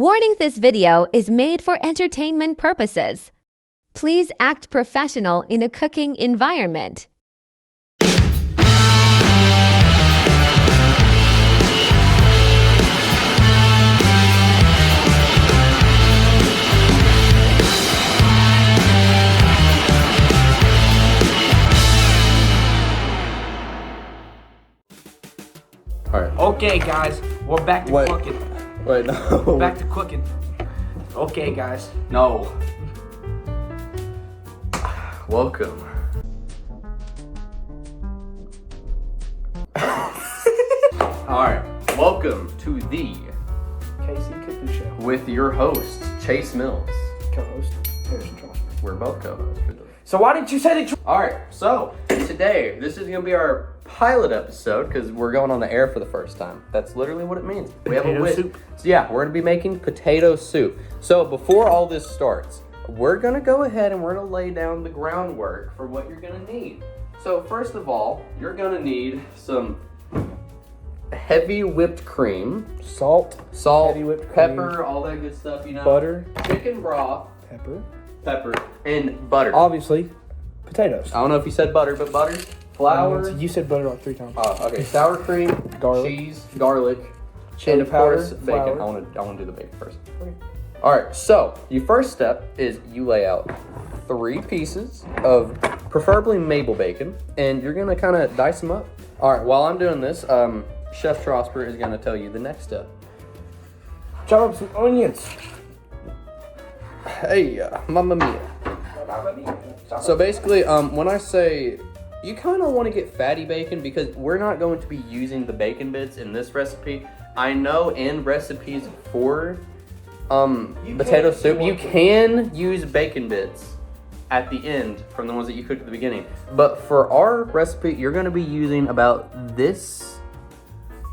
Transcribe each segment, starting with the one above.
Warning: this video is made for entertainment purposes. Please act professional in a cooking environment. All right. Okay, guys, we're back to cooking. Wait, no. We're back to cooking. Okay, guys. No. Welcome. Alright, welcome to the KC Cooking Show. with your host, Chase Mills. Co-host, Harrison Charles. We're both co-hosts. So why didn't you say the Alright, so today, this is going to be our pilot episode because we're going on the air for the first time. That's literally what it means. We have Potato a soup? So yeah, we're going to be making potato soup. So before all this starts, we're going to go ahead and we're going to lay down the groundwork for what you're going to need. So first of all, you're going to need some heavy whipped cream, Salt, heavy whipped cream, pepper, all that good stuff, you know. butter, Chicken broth, pepper, and butter. obviously, potatoes. I don't know if you said butter, but butter, flour. You said butter like 3 times. Oh, okay. Sour cream, Garlic. cheese, garlic, Chili and of powder, course bacon. flour. I want to do the bacon first. Okay. All right. So your first step is you lay out 3 pieces of preferably Mabel bacon, and you're gonna kind of dice them up. All right. While I'm doing this, Chef Trosper is gonna tell you the next step. Chop up some onions. Hey, mamma mia. So basically, when I say you kind of want to get fatty bacon because we're not going to be using the bacon bits in this recipe. I know in recipes for potato soup, you can use bacon bits at the end from the ones that you cooked at the beginning. But for our recipe, you're going to be using about this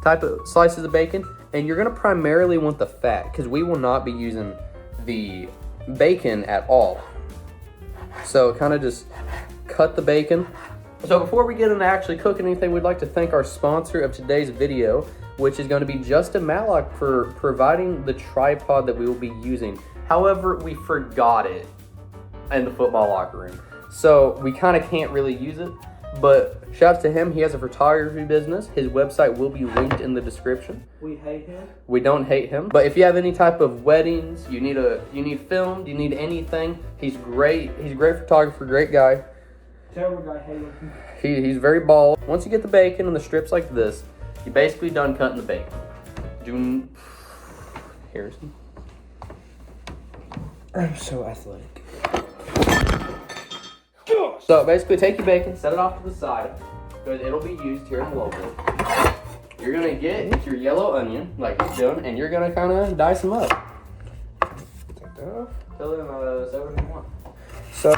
type of slices of bacon, and you're going to primarily want the fat because we will not be using the bacon at all. So kind of just cut the bacon. So before we get into actually cooking anything, we'd like to thank our sponsor of today's video, which is going to be Justin Matlock, for providing the tripod that we will be using. However, we forgot it in the football locker room, so we kind of can't really use it. But shout out to him. He has a photography business. His website will be linked in the description. We hate him. We don't hate him. But if you have any type of weddings, you need filmed, you need anything, he's great. He's a great photographer, great guy. Terrible guy, hate him. He's very bald. Once you get the bacon in the strips like this, you're basically done cutting the bacon. Harrison. I'm so athletic. So basically take your bacon, set it off to the side, because it'll be used here in a little bit. You're gonna get your yellow onion, like he's doing, and you're gonna kind of dice them up. Take that off. Tell them say whatever you want. So,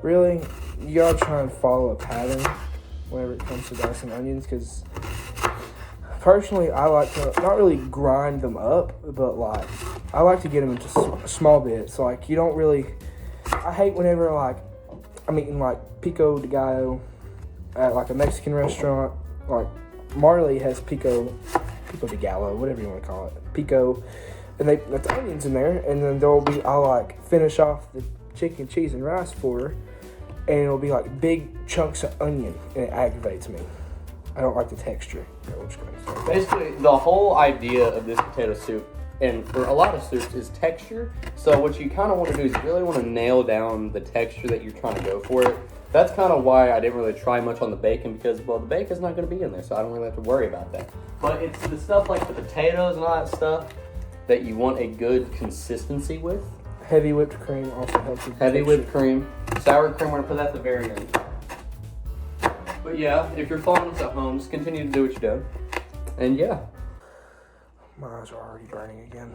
really, you gotta try and follow a pattern whenever it comes to dicing onions, because personally, I like to not really grind them up, but like, I like to get them into small bits. Like, you don't really, I hate whenever like, I'm eating like pico de gallo at like a Mexican restaurant. Like Marley has pico de gallo, whatever you want to call it, pico, and they put the onions in there, and then I'll like finish off the chicken, cheese, and rice for her, and it'll be like big chunks of onion, and it aggravates me. I don't like the texture. Basically, the whole idea of this potato soup, and for a lot of soups, is texture. So what you kind of want to do is you really want to nail down the texture that you're trying to go for it. That's kind of why I didn't really try much on the bacon, because, well, the bacon's not going to be in there, so I don't really have to worry about that. But it's the stuff like the potatoes and all that stuff that you want a good consistency with. Heavy whipped cream also helps with Heavy texture. whipped cream. Sour cream, we're going to put that at the very end. But yeah, if you're following us at home, just continue to do what you're doing. And yeah. My eyes are already burning again.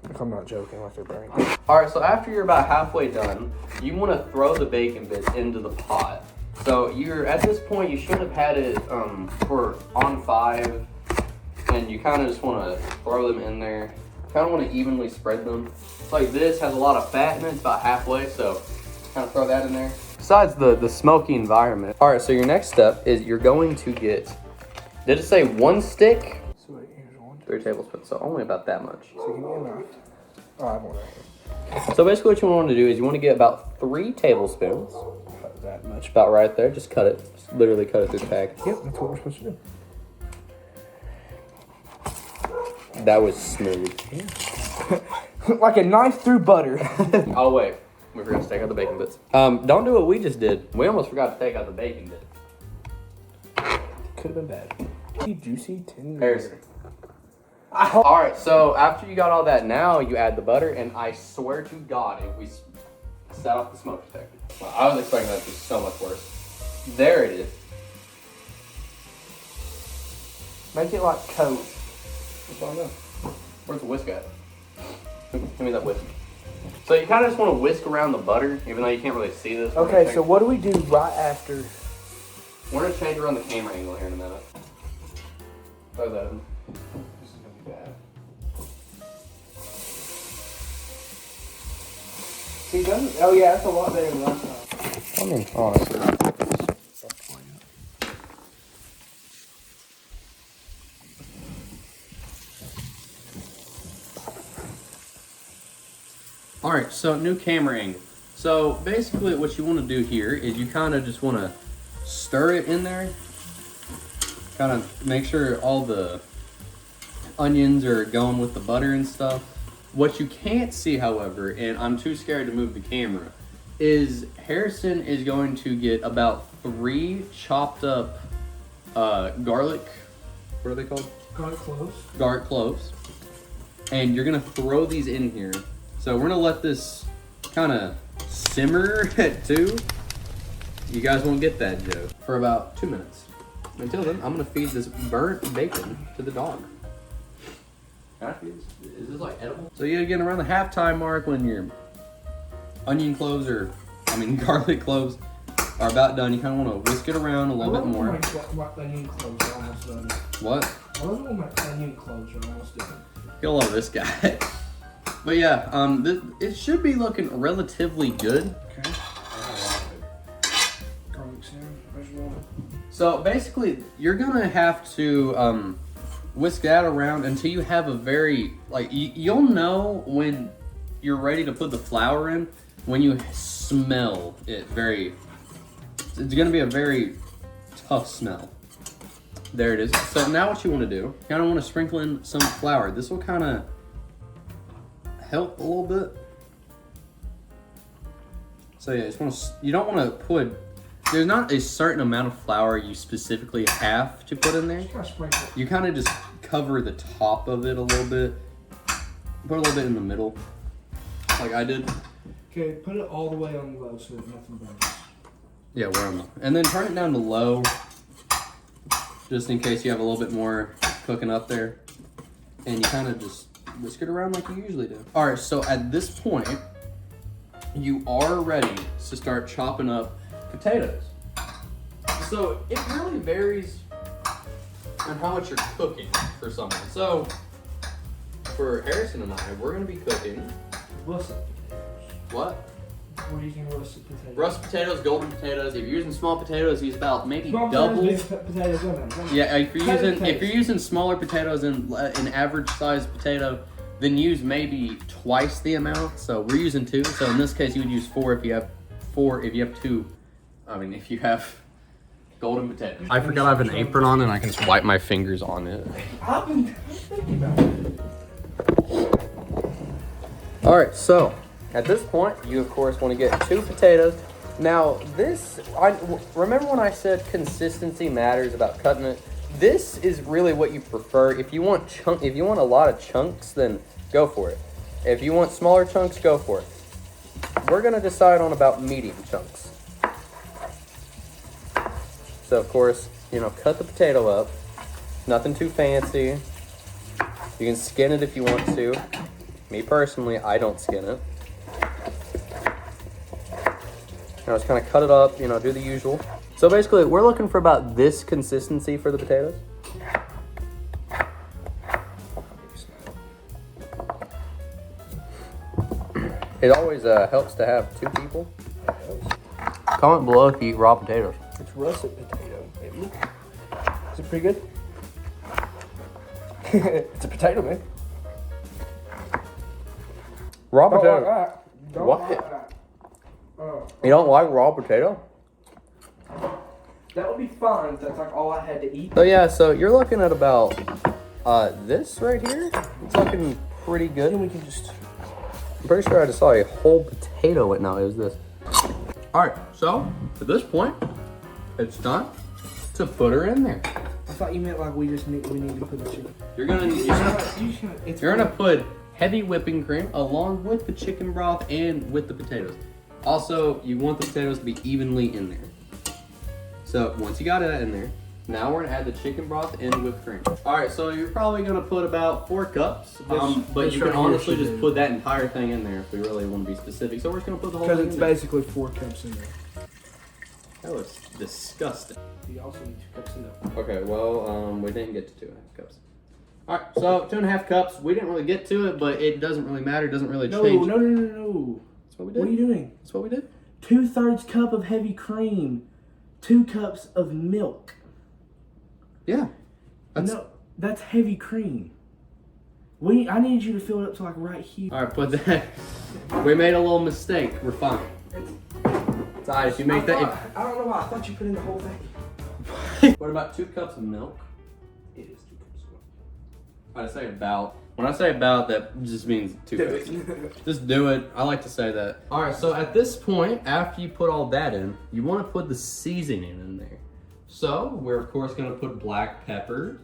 Like, I'm not joking, like they're burning. Alright, so after you're about halfway done, you want to throw the bacon bits into the pot. So you're at this point, you should have had it for on 5, and you kind of just want to throw them in there. Kind of want to evenly spread them. Like this has a lot of fat in it, it's about halfway, so kind of throw that in there. Besides the smoky environment. Alright, so your next step is you're going to get, did it say 1 stick? So wait, here's 1, 3 tablespoons, so only about that much. So give me a knife. Oh, I have one right here. So basically what you want to do is you want to get about 3 tablespoons. About that much. About right there. Just cut it. Just literally cut it through the pack. Yep, that's what we're supposed to do. That was smooth. Yeah. Like a knife through butter. Oh wait, we forgot to take out the bacon bits. Don't do what we just did. We almost forgot to take out the bacon bit. Could have been bad. Juicy, tender. Harrison. All right, so after you got all that, now you add the butter, and I swear to God, if we set off the smoke detector. Well, I was expecting that to be so much worse. There it is. Make it like coat. That's all I know. Where's the whisk at? Give me that whisk. So you kind of just want to whisk around the butter, even though you can't really see this. Okay, so what do we do right after? We're going to change around the camera angle here in a minute. Throw that in. This is going to be bad. See, doesn't? Oh yeah, that's a lot better than last time. I mean, honestly. Alright, so new camera angle. So basically what you want to do here is you kind of just want to stir it in there. Kind of make sure all the onions are going with the butter and stuff. What you can't see, however, and I'm too scared to move the camera, is Harrison is going to get about 3 chopped up garlic, what are they called? Garlic cloves. Garlic cloves. And you're gonna throw these in here. So we're gonna let this kind of simmer at 2. You guys won't get that joke for about 2 minutes. Until then, I'm gonna feed this burnt bacon to the dog. Can I feed this? Is this like edible? So you get around the halftime mark when your onion cloves garlic cloves are about done. You kind of want to whisk it around a little bit more. My onion cloves are almost done. What? I love when my onion cloves are almost done. You'll love this guy. But yeah, it should be looking relatively good. Okay. Garlic salmon, there's one. So basically, you're gonna have to whisk that around until you have a very, like, you'll know when you're ready to put the flour in when you smell it it's gonna be a very tough smell. There it is. So now what you wanna do, you kinda wanna sprinkle in some flour. This will kinda help a little bit. So yeah, you don't wanna put, there's not a certain amount of flour you specifically have to put in there. You kind of just cover the top of it a little bit. Put a little bit in the middle, like I did. Okay, put it all the way on low so that nothing burns. Yeah, we're on low. And then turn it down to low, just in case you have a little bit more cooking up there. And you kind of just whisk it around like you usually do. All right, so at this point, you are ready to start chopping up potatoes. So it really varies on how much you're cooking for someone. So for Harrison and I, we're gonna be cooking. Russet potatoes. What? We're using russet potatoes. Russet potatoes, golden potatoes. If you're using small potatoes, use about maybe Small double. potatoes in them. Yeah, if you're using smaller potatoes and an average sized potato, then use maybe twice the amount. So we're using 2. So in this case, you would use 4 if you have 4. If you have 2, if you have golden potatoes. I forgot I have an apron on and I can just wipe my fingers on it. I've been thinking about it. All right, so at this point, you of course want to get 2 potatoes. Now remember when I said consistency matters about cutting it? This is really what you prefer. If you want a lot of chunks, then go for it. If you want smaller chunks, go for it. We're gonna decide on about medium chunks. So of course, cut the potato up. Nothing too fancy. You can skin it if you want to. Me personally, I don't skin it. Just kind of cut it up, do the usual. So basically, we're looking for about this consistency for the potatoes. It always helps to have 2 people. Comment below if you eat raw potatoes. It's russet potato, baby. Is it pretty good? It's a potato, man. Raw Don't potato. like that. Don't What? like that. You don't like raw potato? That would be fine if that's like all I had to eat. So yeah, so you're looking at about this right here. It's looking pretty good. Then we can just. I'm pretty sure I just saw a whole potato. No, it was this. All right, so at this point, it's time to put her in there. I thought you meant like we need to put the chicken. You're gonna put heavy whipping cream along with the chicken broth and with the potatoes. Also, you want the potatoes to be evenly in there. So once you got that in there, now we're gonna add the chicken broth and whipped cream. All right, so you're probably gonna put about 4 cups, but you can honestly just put that entire thing in there if we really want to be specific. So we're just gonna put the whole thing in Because it's there. basically 4 cups in there. That looks disgusting. You also need 2 cups in there. Okay, well, we didn't get to 2.5 cups. All right, so 2.5 cups. We didn't really get to it, but it doesn't really matter. It doesn't really change. No. That's what we did. What are you doing? That's what we did. 2/3 cup of heavy cream, 2 cups of milk. Yeah. No, that's heavy cream. I need you to fill it up to like right here. All right, put that. We made a little mistake. We're fine. It's all right. If you make that. I don't know why. I thought you put in the whole thing. What about 2 cups of milk? It is 2 cups of milk. I say about. When I say about, that just means 2 cups. Just do it. I like to say that. All right, so at this point, after you put all that in, you want to put the seasoning in there. So we're of course going to put black pepper.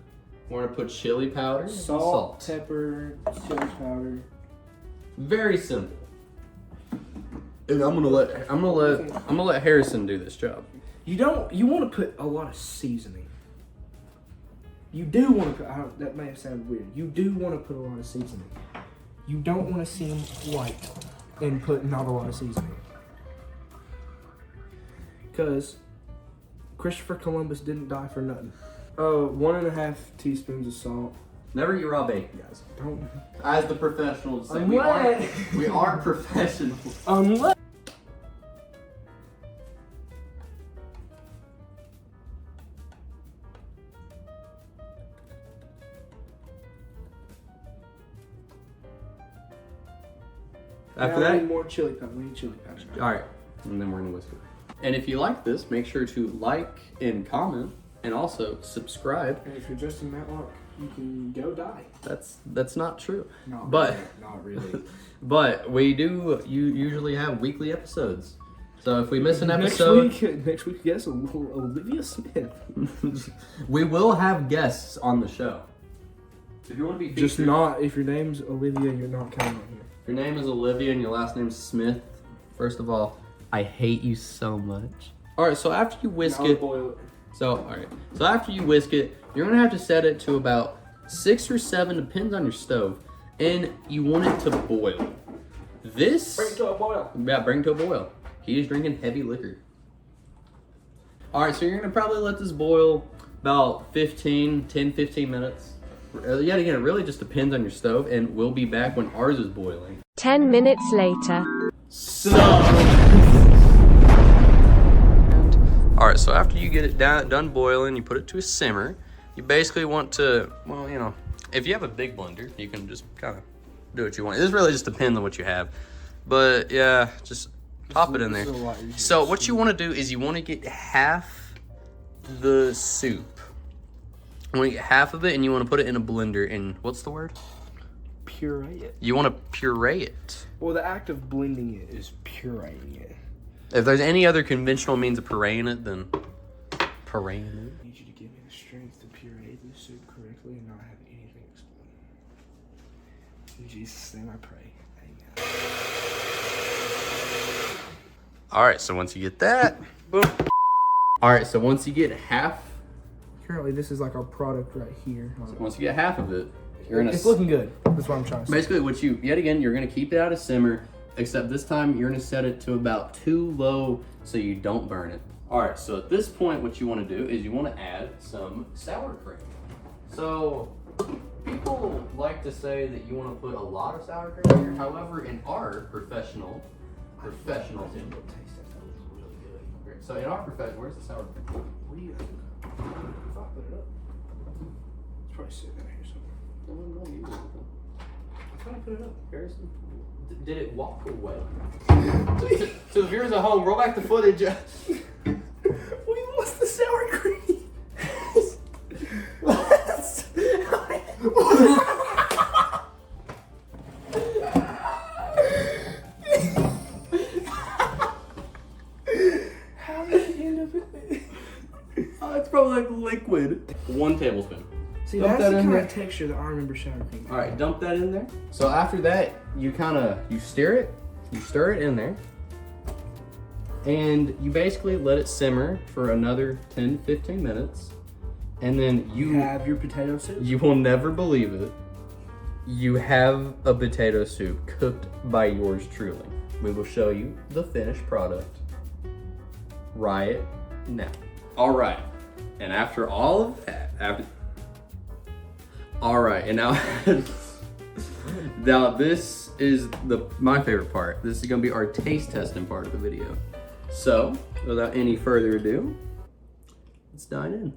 We're going to put chili powder, and Salt, pepper, chili powder. Very simple. And I'm gonna let Harrison do this job. You want to put a lot of seasoning. You do want to put, that may have sounded weird. You do want to put a lot of seasoning. You don't want to seem white and put not a lot of seasoning. Because Christopher Columbus didn't die for nothing. 1.5 teaspoons of salt. Never eat raw bacon, guys. Don't. As the professionals say, Unless- we are professionals. Unless. After Now we that, need more chili powder. We need chili powder. all right, and then we're gonna whisk it. And if you like this, make sure to like and comment, and also subscribe. And if you're Justin Matlock, you can go die. That's not true. Not But- really, not really. But we do. You usually have weekly episodes. So if we miss an Next episode, week, yes, Olivia Smith. we will have guests on the show. If you want to be Just featured, not, if your name's Olivia, you're not coming on here. if your name is Olivia and your last name's Smith, first of all, I hate you so much. All right, so after you whisk Now it, boil it. so after you whisk it, you're gonna have to set it to about 6 or 7, depends on your stove, and you want it to boil. This, Bring it to a boil. yeah, bring it to a boil. He is drinking heavy liquor. All right, so you're gonna probably let this boil about 10, 15 minutes. Yet again, it really just depends on your stove, and we'll be back when ours is boiling. 10 minutes later. So, all right, so after you get it done boiling, you put it to a simmer. You basically want to, well, you know, if you have a big blender, you can just kind of do what you want. This really just depends on what you have. But yeah, just pop it in there. So what you want to do is you want to get half the soup. You want to get half of it, and you want to put it in a blender. And what's the word? Puree it. You want to puree it. Well, the act of blending it is pureeing it. If there's any other conventional means of pureeing it, then pureeing it. I need you to give me the strength to puree this soup correctly and not have anything explode. In Jesus' name I pray. Amen. All right, so once you get that, boom. All right, so once you get half, Currently, this is like our product right here. once you get half of it, you're gonna. It's looking good. That's what I'm trying to say. Basically, you're gonna keep it at a simmer, except this time you're gonna set it to about 2 low so you don't burn it. All right, so at this point, what you want to do is you want to add some sour cream. So people like to say that you want to put a lot of sour cream here. However, in our professional team, so in our profession, where's the sour cream? What do you think? If I put it up, it's probably sitting in here somewhere. Don't use it. I'm trying to put it up, Harrison. Did it walk away? To the viewers at home, roll back the footage. We lost the sour cream. How did it end up in there? It's probably like liquid. 1 tablespoon. See, Dump that's that the in kind there. of texture that I remember sour cream. All right, dump that in there. So after that, you stir it in there, and you basically let it simmer for another 10-15 minutes, and then You have your potato soup. you will never believe it. You have a potato soup cooked by yours truly. We will show you the finished product right now. All right, and after all of that, all right, and now, now this is my favorite part. This is gonna be our taste testing part of the video. So, without any further ado, let's dive in.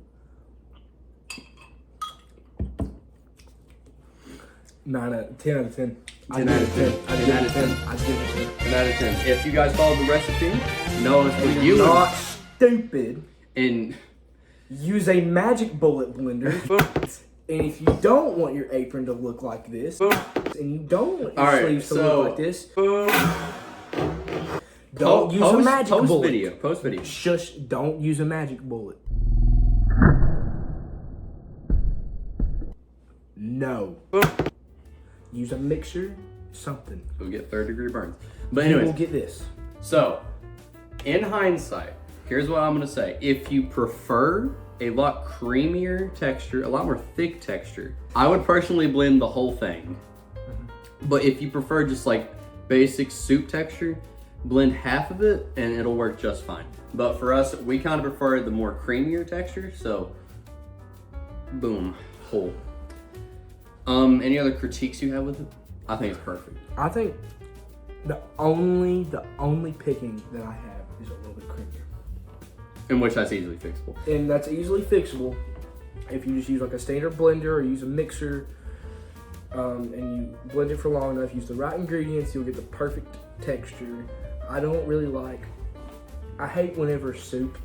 10 out of 10. 10 out of 10. 10 out of 10. I give it 10. 10 out of 10. If you guys followed the recipe, know it's what you Not stupid. and Use a magic bullet blender. And if you don't want your apron to look like this, and you don't want your sleeves to look like this, don't use a magic bullet. Post video. Shush, don't use a magic bullet. No. Use a mixer, something. We'll get 3rd-degree burns. But You will anyways, get this. so in hindsight, here's what I'm gonna say. If you prefer a lot creamier texture, a lot more thick texture, I would personally blend the whole thing. But if you prefer just like basic soup texture, blend half of it and it'll work just fine. But for us, we kind of prefer the more creamier texture, so boom, whole. Any other critiques you have with it? I think it's perfect. I think the only picking that I have is a little bit creamier. In which that's easily fixable. And that's easily fixable if you just use like a standard blender or use a mixer, and you blend it for long enough, use the right ingredients, you'll get the perfect texture. I hate whenever soup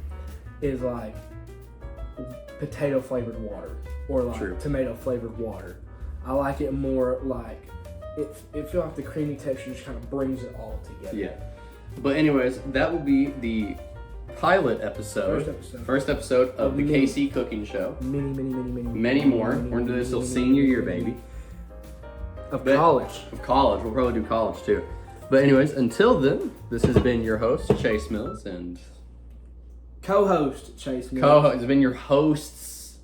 is like potato flavored water or like tomato flavored water. I like it more like it feels like the creamy texture just kind of brings it all together. Yeah. But anyways, that will be the pilot episode. First episode of the KC Cooking Show. Many more. We're gonna do this till senior year, baby. Of college. Of college. We'll probably do college too. But anyways, until then, this has been your host, Chase Mills, and Co-host Chase Mills. co-host. It's been your hosts.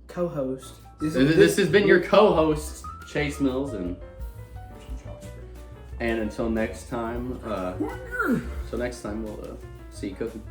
Co-host. This has been your co-host, Chase Mills, and until next time, we'll see you cooking.